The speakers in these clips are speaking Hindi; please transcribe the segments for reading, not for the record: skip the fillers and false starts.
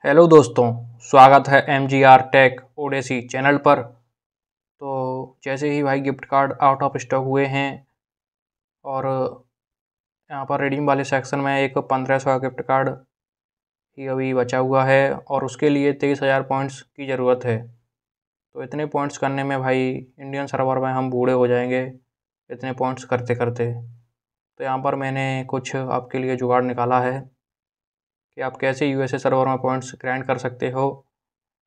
हेलो दोस्तों, स्वागत है MGR टेक ओडेसी चैनल पर। तो जैसे ही भाई gift card out of stock हुए हैं और यहाँ पर रिडीम वाले सेक्शन में एक 1500 का गिफ्ट कार्ड ही अभी बचा हुआ है और उसके लिए 23,000 पॉइंट्स की ज़रूरत है। तो इतने पॉइंट्स करने में भाई इंडियन सर्वर में हम बूढ़े हो जाएंगे इतने पॉइंट्स करते करते। तो यहाँ पर मैंने कुछ आपके लिए जुगाड़ निकाला है कि आप कैसे USA सर्वर में पॉइंट्स ग्राइंड कर सकते हो,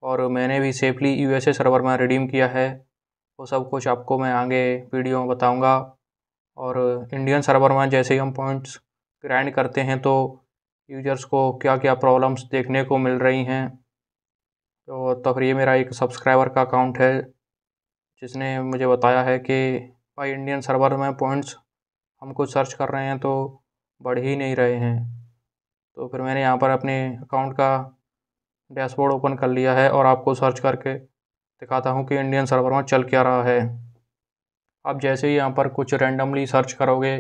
और मैंने भी सेफली USA सर्वर में रिडीम किया है। वो सब कुछ आपको मैं आगे वीडियो में बताऊंगा। और इंडियन सर्वर में जैसे ही हम पॉइंट्स ग्राइंड करते हैं तो यूजर्स को क्या क्या प्रॉब्लम्स देखने को मिल रही हैं। तो फिर ये मेरा एक सब्सक्राइबर का अकाउंट है जिसने मुझे बताया है कि भाई इंडियन सर्वर में पॉइंट्स हम कुछ सर्च कर रहे हैं तो बढ़ ही नहीं रहे हैं। तो फिर मैंने यहाँ पर अपने अकाउंट का डैशबोर्ड ओपन कर लिया है और आपको सर्च करके दिखाता हूँ कि इंडियन सर्वर में चल क्या रहा है। आप जैसे ही यहाँ पर कुछ रैंडमली सर्च करोगे,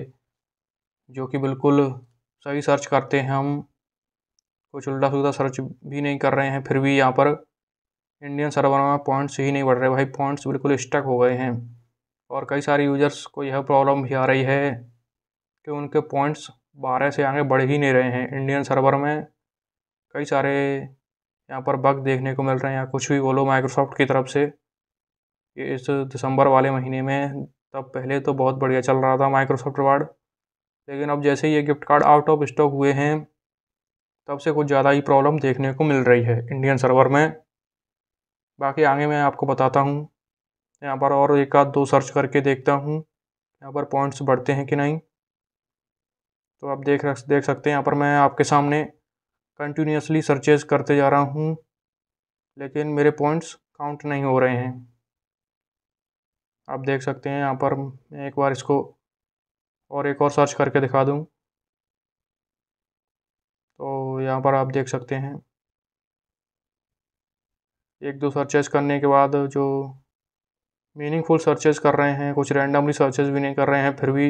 जो कि बिल्कुल सही सर्च करते हैं हम, कुछ उल्टा सीधा सर्च भी नहीं कर रहे हैं, फिर भी यहाँ पर इंडियन सर्वर में पॉइंट्स ही नहीं बढ़ रहे भाई, पॉइंट्स बिल्कुल स्टक हो गए हैं। और कई सारे यूजर्स को यह प्रॉब्लम भी आ रही है कि उनके पॉइंट्स 12 से आगे बढ़ ही नहीं रहे हैं इंडियन सर्वर में। कई सारे यहाँ पर बग देखने को मिल रहे हैं या कुछ भी बोलो माइक्रोसॉफ्ट की तरफ से। ये इस दिसंबर वाले महीने में, तब पहले तो बहुत बढ़िया चल रहा था माइक्रोसॉफ्ट रिवार्ड, लेकिन अब जैसे ही ये gift card out of stock हुए हैं तब से कुछ ज़्यादा ही प्रॉब्लम देखने को मिल रही है इंडियन सर्वर में। बाकी आगे मैं आपको बताता हूँ। यहाँ पर और एक आध दो सर्च करके देखता हूँ यहाँ पर पॉइंट्स बढ़ते हैं कि नहीं। तो आप देख सकते हैं यहाँ पर मैं आपके सामने कंटिन्यूसली सर्चेज करते जा रहा हूँ, लेकिन मेरे पॉइंट्स काउंट नहीं हो रहे हैं। आप देख सकते हैं यहाँ पर मैं एक बार इसको और एक और सर्च करके दिखा दूँ तो यहाँ पर आप देख सकते हैं एक दो सर्चेस करने के बाद जो मीनिंगफुल सर्चेस कर रहे हैं, कुछ रैंडमली सर्चेस भी नहीं कर रहे हैं, फिर भी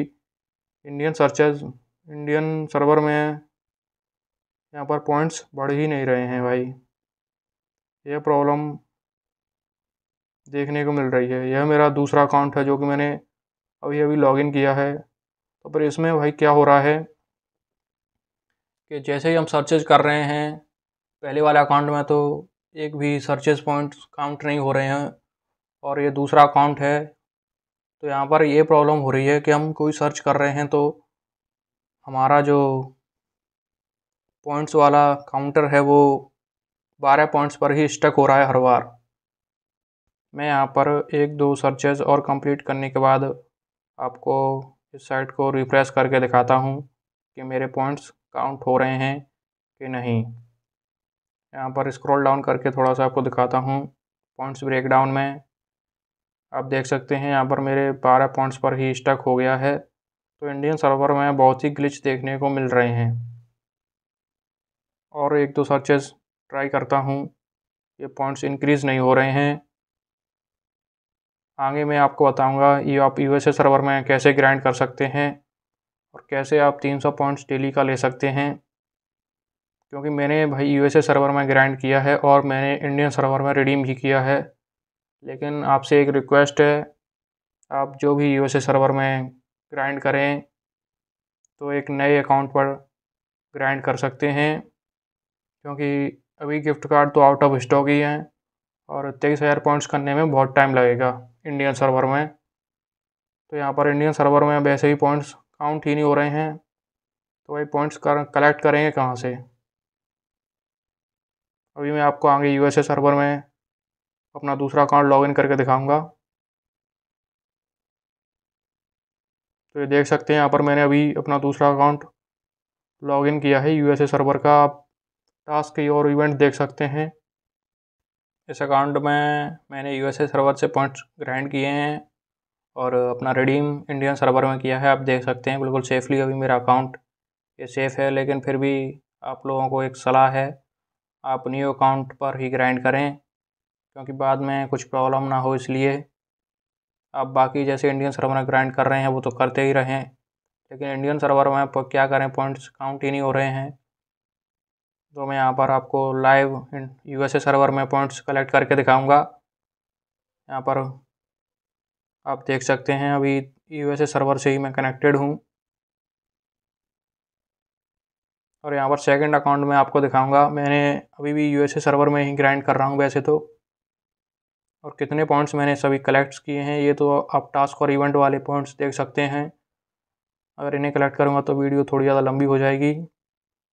इंडियन सर्वर में यहाँ पर पॉइंट्स बढ़ ही नहीं रहे हैं भाई। यह प्रॉब्लम देखने को मिल रही है। यह मेरा दूसरा अकाउंट है जो कि मैंने अभी अभी लॉगिन किया है। तो पर इसमें भाई क्या हो रहा है कि जैसे ही हम सर्चेज कर रहे हैं, पहले वाले अकाउंट में तो एक भी सर्चेज पॉइंट्स काउंट नहीं हो रहे हैं, और ये दूसरा अकाउंट है तो यहाँ पर ये प्रॉब्लम हो रही है कि हम कोई सर्च कर रहे हैं तो हमारा जो पॉइंट्स वाला काउंटर है वो 12 पॉइंट्स पर ही स्टक हो रहा है हर बार। मैं यहाँ पर एक दो सर्चेज और कंप्लीट करने के बाद आपको इस साइट को रिफ्रेश करके दिखाता हूँ कि मेरे पॉइंट्स काउंट हो रहे हैं कि नहीं। यहाँ पर स्क्रॉल डाउन करके थोड़ा सा आपको दिखाता हूँ पॉइंट्स ब्रेकडाउन में। आप देख सकते हैं यहाँ पर मेरे 12 पॉइंट्स पर ही स्टक हो गया है। तो इंडियन सर्वर में बहुत ही ग्लिच देखने को मिल रहे हैं। और एक दो सर्चेस ट्राई करता हूँ, ये पॉइंट्स इंक्रीज़ नहीं हो रहे हैं। आगे मैं आपको बताऊंगा ये आप USA सर्वर में कैसे ग्राइंड कर सकते हैं और कैसे आप 300 पॉइंट्स डेली का ले सकते हैं, क्योंकि मैंने भाई USA सर्वर में ग्राइंड किया है और मैंने इंडियन सर्वर में रिडीम भी किया है। लेकिन आपसे एक रिक्वेस्ट है, आप जो भी USA सर्वर में ग्राइंड करें तो एक नए अकाउंट पर ग्राइंड कर सकते हैं, क्योंकि अभी गिफ्ट कार्ड तो आउट ऑफ स्टॉक ही हैं और 23,000 पॉइंट्स करने में बहुत टाइम लगेगा इंडियन सर्वर में। तो यहाँ पर इंडियन सर्वर में वैसे ही पॉइंट्स काउंट ही नहीं हो रहे हैं, तो भाई पॉइंट्स कलेक्ट करेंगे कहाँ से। अभी मैं आपको आगे USA सर्वर में अपना दूसरा अकाउंट लॉगिन करके दिखाऊंगा। तो ये देख सकते हैं यहाँ पर मैंने अभी अपना दूसरा अकाउंट लॉगिन किया है USA सर्वर का। आप टास्क और इवेंट देख सकते हैं। इस अकाउंट में मैंने USA सर्वर से पॉइंट्स ग्राइंड किए हैं और अपना रिडीम इंडियन सर्वर में किया है। आप देख सकते हैं बिल्कुल सेफली अभी मेरा अकाउंट ये सेफ़ है, लेकिन फिर भी आप लोगों को एक सलाह है, आप न्यू अकाउंट पर ही ग्राइंड करें, क्योंकि बाद में कुछ प्रॉब्लम ना हो इसलिए। आप बाकी जैसे इंडियन सर्वर में ग्राइंड कर रहे हैं वो तो करते ही रहें, लेकिन इंडियन सर्वर में क्या करें, पॉइंट्स काउंट ही नहीं हो रहे हैं। तो मैं यहाँ पर आपको लाइव यूएसए सर्वर में पॉइंट्स कलेक्ट करके दिखाऊंगा। यहाँ पर आप देख सकते हैं अभी यूएसए सर्वर से ही मैं कनेक्टेड हूँ और यहाँ पर सेकंड अकाउंट में आपको दिखाऊंगा। मैंने अभी भी यूएसए सर्वर में ही ग्राइंड कर रहा हूँ वैसे तो, और कितने पॉइंट्स मैंने सभी कलेक्ट किए हैं ये तो आप टास्क और इवेंट वाले पॉइंट्स देख सकते हैं। अगर इन्हें कलेक्ट करूँगा तो वीडियो थोड़ी ज़्यादा लंबी हो जाएगी।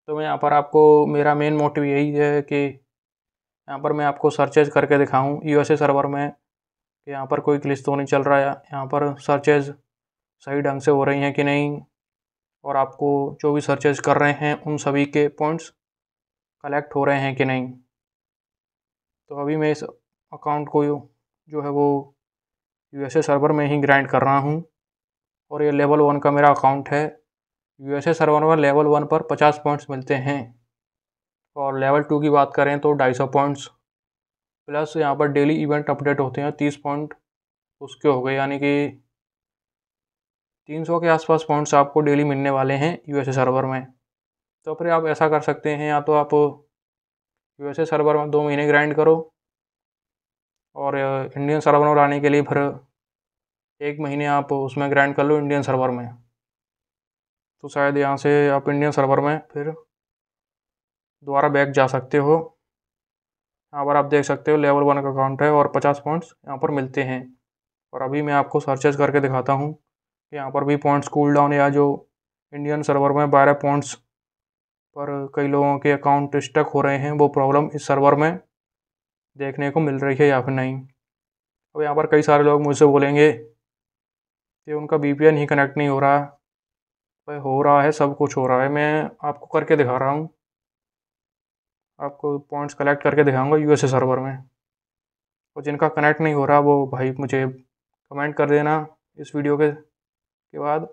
तो मैं यहाँ पर आपको, मेरा मेन मोटिव यही है कि यहाँ पर मैं आपको सर्चेज करके दिखाऊँ यूएसए सर्वर में कि यहाँ पर कोई ग्लिच तो नहीं चल रहा है, यहाँ पर सर्चेज सही ढंग से हो रही हैं कि नहीं, और आपको जो भी सर्चेज कर रहे हैं उन सभी के पॉइंट्स कलेक्ट हो रहे हैं कि नहीं। तो अभी मैं इस अकाउंट को जो है वो यूएसए सर्वर में ही ग्राइंड कर रहा हूँ और ये लेवल 1 का मेरा अकाउंट है। यूएसए सर्वर में लेवल 1 पर 50 पॉइंट्स मिलते हैं और लेवल 2 की बात करें तो 250 पॉइंट्स प्लस यहाँ पर डेली इवेंट अपडेट होते हैं 30 पॉइंट उसके हो गए, यानी कि 300 के आसपास पॉइंट्स आपको डेली मिलने वाले हैं यूएसए सर्वर में। तो फिर आप ऐसा कर सकते हैं, या तो आप यूएसए सर्वर में 2 महीने ग्राइंड करो और इंडियन सर्वर में लाने के लिए फिर 1 महीने आप उसमें ग्राइंड कर लो इंडियन सर्वर में, तो शायद यहाँ से आप इंडियन सर्वर में फिर दोबारा बैक जा सकते हो। यहाँ पर आप देख सकते हो लेवल 1 का अकाउंट है और 50 पॉइंट्स यहाँ पर मिलते हैं। और अभी मैं आपको सर्चेज करके दिखाता हूँ कि यहाँ पर भी पॉइंट्स कूल डाउन, या जो इंडियन सर्वर में 12 पॉइंट्स पर कई लोगों के अकाउंट स्टक हो रहे हैं, वो प्रॉब्लम इस सर्वर में देखने को मिल रही है या फिर नहीं। अब यहाँ पर कई सारे लोग मुझसे बोलेंगे कि उनका VPN ही कनेक्ट नहीं हो रहा। भाई हो रहा है, सब कुछ हो रहा है, मैं आपको करके दिखा रहा हूँ, आपको पॉइंट्स कलेक्ट करके दिखाऊंगा यूएसए सर्वर में। और जिनका कनेक्ट नहीं हो रहा वो भाई मुझे कमेंट कर देना इस वीडियो के बाद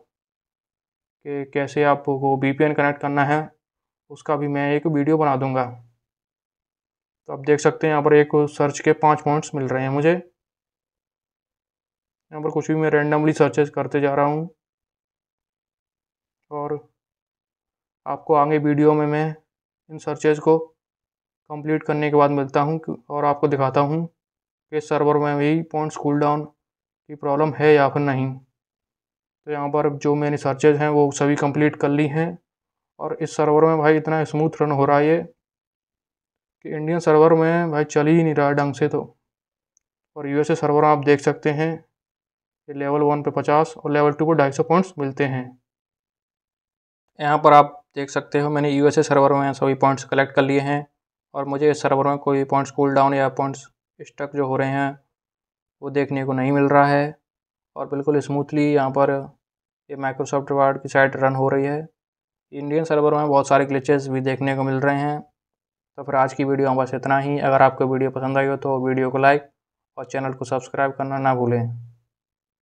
कि कैसे आपको VPN कनेक्ट करना है, उसका भी मैं एक वीडियो बना दूंगा। तो आप देख सकते हैं यहाँ पर एक सर्च के 5 पॉइंट्स मिल रहे हैं मुझे। यहाँ पर कुछ भी मैं रैंडमली सर्चेस करते जा रहा हूँ और आपको आगे वीडियो में मैं इन सर्चेस को कंप्लीट करने के बाद मिलता हूँ और आपको दिखाता हूँ कि सर्वर में भी पॉइंट्स कूल डाउन की प्रॉब्लम है या फिर नहीं। तो यहाँ पर जो मैंने सर्चेज हैं वो सभी कंप्लीट कर ली हैं और इस सर्वर में भाई इतना स्मूथ रन हो रहा है ये कि इंडियन सर्वर में भाई चल ही नहीं रहा ढंग से। तो और यूएसए सर्वर आप देख सकते हैं कि लेवल 1 पे 50 और लेवल 2 पे 250 पॉइंट्स मिलते हैं। यहाँ पर आप देख सकते हो मैंने यूएसए सर्वर में सभी पॉइंट्स कलेक्ट कर लिए हैं और मुझे इस सर्वर में कोई पॉइंट्स कूल डाउन या पॉइंट्स स्टक जो हो रहे हैं वो देखने को नहीं मिल रहा है और बिल्कुल स्मूथली यहाँ पर ये माइक्रोसॉफ्ट वर्ड की साइट रन हो रही है। इंडियन सर्वर में बहुत सारे ग्लिचेस भी देखने को मिल रहे हैं। तो फिर आज की वीडियो बस इतना ही। अगर आपको वीडियो पसंद आई हो तो वीडियो को लाइक और चैनल को सब्सक्राइब करना ना भूलें।